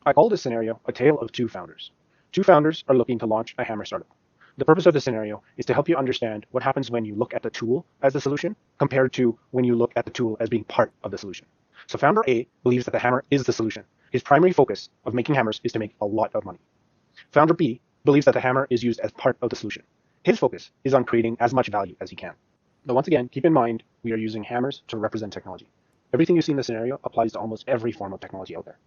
I call this scenario a tale of two founders. Two founders are looking to launch a hammer startup. The purpose of the scenario is to help you understand what happens when you look at the tool as the solution compared to when you look at the tool as being part of the solution. So founder A believes that the hammer is the solution. His primary focus of making hammers is to make a lot of money. Founder B believes that the hammer is used as part of the solution. His focus is on creating as much value as he can. But once again, keep in mind, we are using hammers to represent technology. Everything you see in the scenario applies to almost every form of technology out there.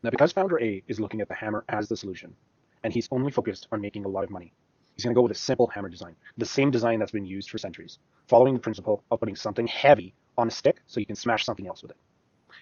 Now, because founder A is looking at the hammer as the solution, and he's only focused on making a lot of money, he's going to go with a simple hammer design, the same design that's been used for centuries, following the principle of putting something heavy on a stick so you can smash something else with it.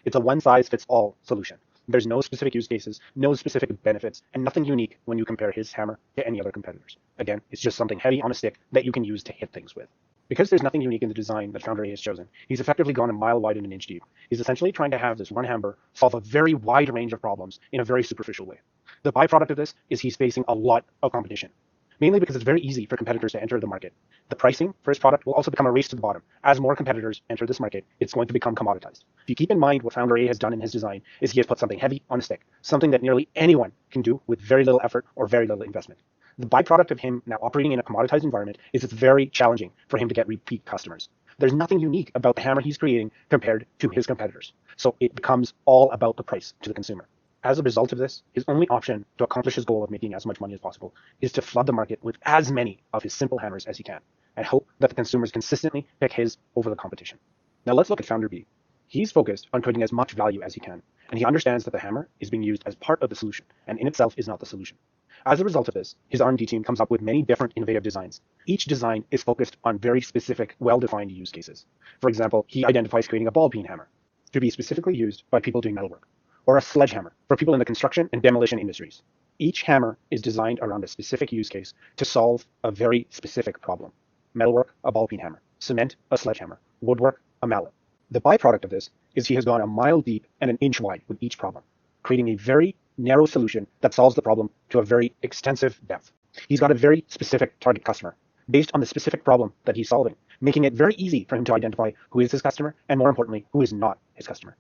It's a one-size-fits-all solution. There's no specific use cases, no specific benefits, and nothing unique when you compare his hammer to any other competitors. Again, it's just something heavy on a stick that you can use to hit things with. Because there's nothing unique in the design that founder A has chosen, he's effectively gone a mile wide and an inch deep. He's essentially trying to have this one hammer solve a very wide range of problems in a very superficial way. The byproduct of this is he's facing a lot of competition, mainly because it's very easy for competitors to enter the market. The pricing for his product will also become a race to the bottom. As more competitors enter this market, it's going to become commoditized. If you keep in mind what founder A has done in his design is he has put something heavy on a stick, something that nearly anyone can do with very little effort or very little investment. The byproduct of him now operating in a commoditized environment is it's very challenging for him to get repeat customers. There's nothing unique about the hammer he's creating compared to his competitors. So it becomes all about the price to the consumer. As a result of this, his only option to accomplish his goal of making as much money as possible is to flood the market with as many of his simple hammers as he can, and hope that the consumers consistently pick his over the competition. Now let's look at founder B. He's focused on creating as much value as he can, and he understands that the hammer is being used as part of the solution, and in itself is not the solution. As a result of this, his R&D team comes up with many different innovative designs. Each design is focused on very specific, well-defined use cases. For example, he identifies creating a ball peen hammer to be specifically used by people doing metalwork, or a sledgehammer for people in the construction and demolition industries. Each hammer is designed around a specific use case to solve a very specific problem. Metalwork, a ball peen hammer. Cement, a sledgehammer. Woodwork, a mallet. The byproduct of this is he has gone a mile deep and an inch wide with each problem, creating a very narrow solution that solves the problem to a very extensive depth. He's got a very specific target customer based on the specific problem that he's solving, making it very easy for him to identify who is his customer and, more importantly, who is not his customer.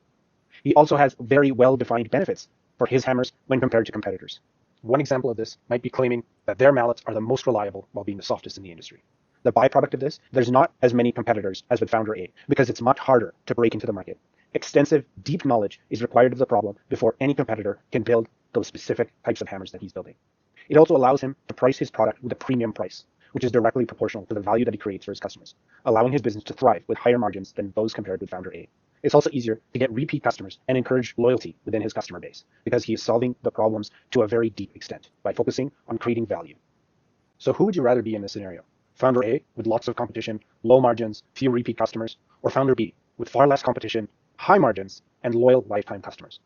He also has very well-defined benefits for his hammers when compared to competitors. One example of this might be claiming that their mallets are the most reliable while being the softest in the industry. The byproduct of this, there's not as many competitors as with founder A because it's much harder to break into the market. Extensive, deep knowledge is required of the problem before any competitor can build those specific types of hammers that he's building. It also allows him to price his product with a premium price, which is directly proportional to the value that he creates for his customers, allowing his business to thrive with higher margins than those compared with founder A. It's also easier to get repeat customers and encourage loyalty within his customer base because he is solving the problems to a very deep extent by focusing on creating value. So who would you rather be in this scenario? Founder A with lots of competition, low margins, few repeat customers, or founder B with far less competition, high margins, and loyal lifetime customers?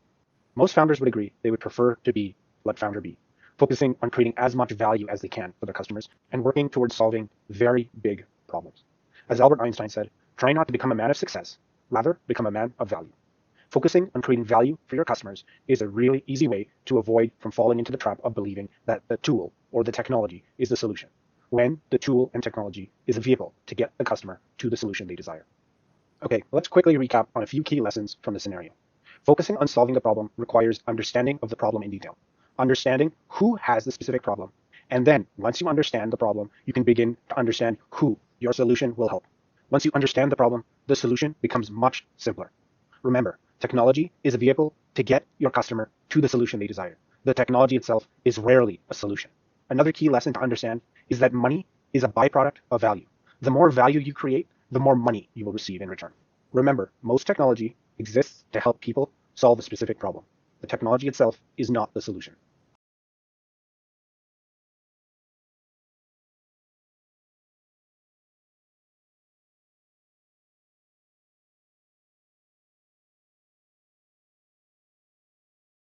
Most founders would agree they would prefer to be like founder B, focusing on creating as much value as they can for their customers and working towards solving very big problems. As Albert Einstein said, try not to become a man of success, rather become a man of value. Focusing on creating value for your customers is a really easy way to avoid from falling into the trap of believing that the tool or the technology is the solution, when the tool and technology is a vehicle to get the customer to the solution they desire. Okay, let's quickly recap on a few key lessons from the scenario. Focusing on solving the problem requires understanding of the problem in detail, understanding who has the specific problem, and then once you understand the problem, you can begin to understand who your solution will help. Once you understand the problem, the solution becomes much simpler. Remember, technology is a vehicle to get your customer to the solution they desire. The technology itself is rarely a solution. Another key lesson to understand is that money is a byproduct of value. The more value you create, the more money you will receive in return. Remember, most technology exists to help people solve a specific problem. The technology itself is not the solution.